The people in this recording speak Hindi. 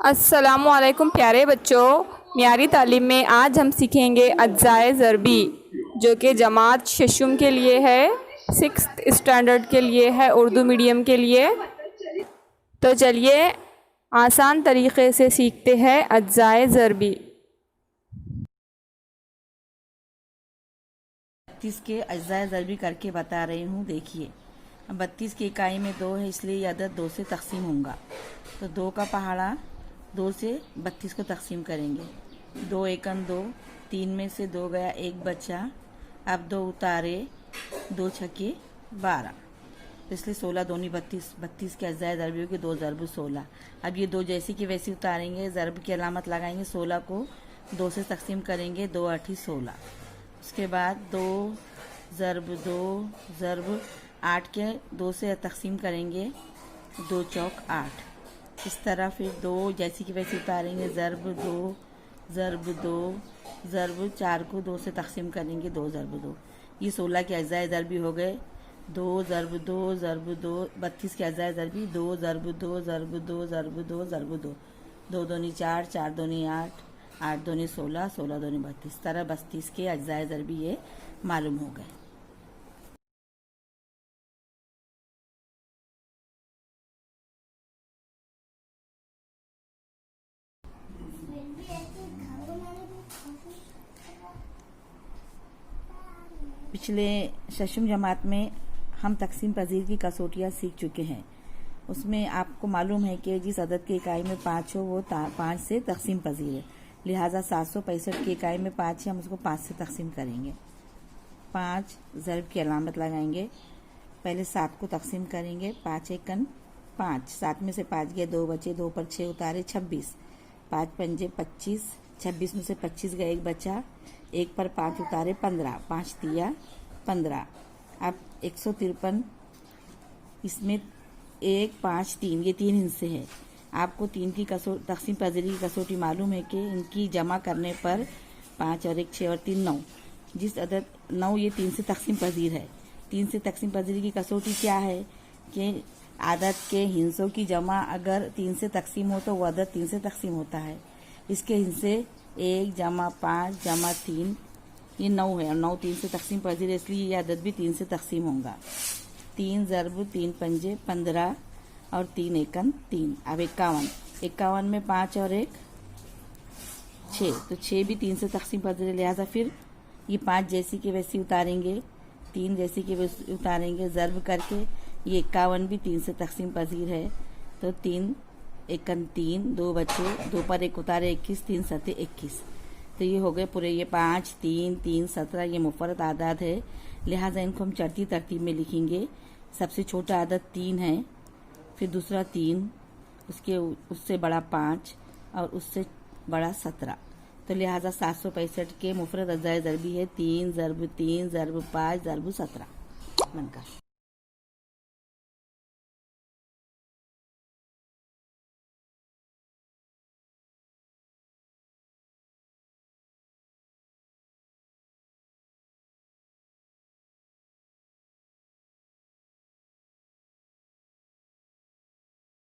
अस्सलामुअलैकुम प्यारे बच्चों, मियारी तालीम में आज हम सीखेंगे अज्जाए ज़रबी, जो कि जमात शशुम के लिए है, 6th स्टैंडर्ड के लिए है, उर्दू मीडियम के लिए। तो चलिए आसान तरीक़े से सीखते हैं अज्जाए ज़रबी। 32 के अज्जाए ज़रबी करके बता रही हूँ। देखिए, 32 की इकाई में 2 है, इसलिए ये अदद 2 से तकसीम होगा। तो 2 का पहाड़ा 2 से 32 को तकसीम करेंगे। 2 एकन 2, 3 में से 2 गया, 1 बचा। अब 2 उतारे, 2 छक्के 12, तो इसलिए 16 दूनी 32। 32 के अज्जाए ज़रबी होगी 2 ज़रब 16। अब ये 2 जैसी की वैसी उतारेंगे, ज़रब की अलामत लगाएंगे, 16 को 2 से तकसीम करेंगे, 2 8 16। उसके बाद 2 ज़रब 8 के 2 से तकसीम करेंगे, 2 चौक 8। इस तरह फिर 2 जैसी की वैसी उतारेंगे, ज़रब 2 ज़रब 4 को 2 से तकसीम करेंगे, 2 ज़रब 2। ये 16 के अज्जाए ज़रबी हो गए। 2 ज़रब 2 ज़रब 2। 32 के अज्जाए ज़रबी 2 ज़रब 2 ज़रब 2 ज़रब 2 ज़रब 2। 2 दूनी 4, 4 दूनी 8, 8 दूनी 16, 16 दूनी 32। तरह 32 के अज्जाए ज़रबी ये मालूम हो गए। पिछले शशुम जमात में हम तकसीम पजीर की कसौटियाँ सीख चुके हैं। उसमें आपको मालूम है कि जिस अदद की इकाई में 5 हो वो 5 से तकसीम पजीर है। लिहाजा 765 की इकाई में 5 है, हम उसको 5 से तकसीम करेंगे। 5 ज़रब की अलामत लगाएंगे। पहले 7 को तकसीम करेंगे, 5 एकन 5, 7 में से 5 गए, 2 बचे, 2 पर 6 उतारे, 26, 5 पंजे 25, 26 में से 25 गए, 1 बचा, 1 पर 5 उतारे, 15, 5 तिया 15। अब 153, इसमें 1 5 3, ये 3 हिस्से हैं। आपको 3 की तकसीम पजीरी की कसौटी मालूम है कि इनकी जमा करने पर 5 और 1 6 और 3 9। जिस अदद 9 ये 3 से तकसीम पजीर है। 3 से तकसीम पजीरी की कसौटी क्या है कि आदत के हिस्सों की जमा अगर 3 से तकसीम हो तो वह अदद 3 से तकसीम होता है। इसके हिस्से 1 जमा 5 जमा 3, ये 9 है और 9 3 से तकसीम पजीर है, इसलिए यह अदद भी 3 से तकसीम होगा। 3 ज़रब 3 पंजे 15 और 3 एकन 3। अब 51 में 5 और 1 6, तो 6 भी 3 से तकसीम पजीर है। लिहाजा फिर ये 5 जैसी की वैसी उतारेंगे, 3 जैसी की वैसी उतारेंगे, ज़रब करके ये 51 भी 3 से तकसीम पजीर है। तो 3 एकन 3, 2 बचे, 2 पर 1 उतारे, 21, 3 सते 21। तो ये हो गए पूरे। ये 5 3 3 17 ये मुफरद आदाद है, लिहाजा इनको हम चढ़ती तरतीब में लिखेंगे। सबसे छोटा आदद 3 है, फिर दूसरा 3, उससे बड़ा 5 और उससे बड़ा 17। तो लिहाजा 765 के मुफरद अज्जाए ज़रबी है 3 ज़रब 3 ज़रब 5 ज़रब 17 बनकर।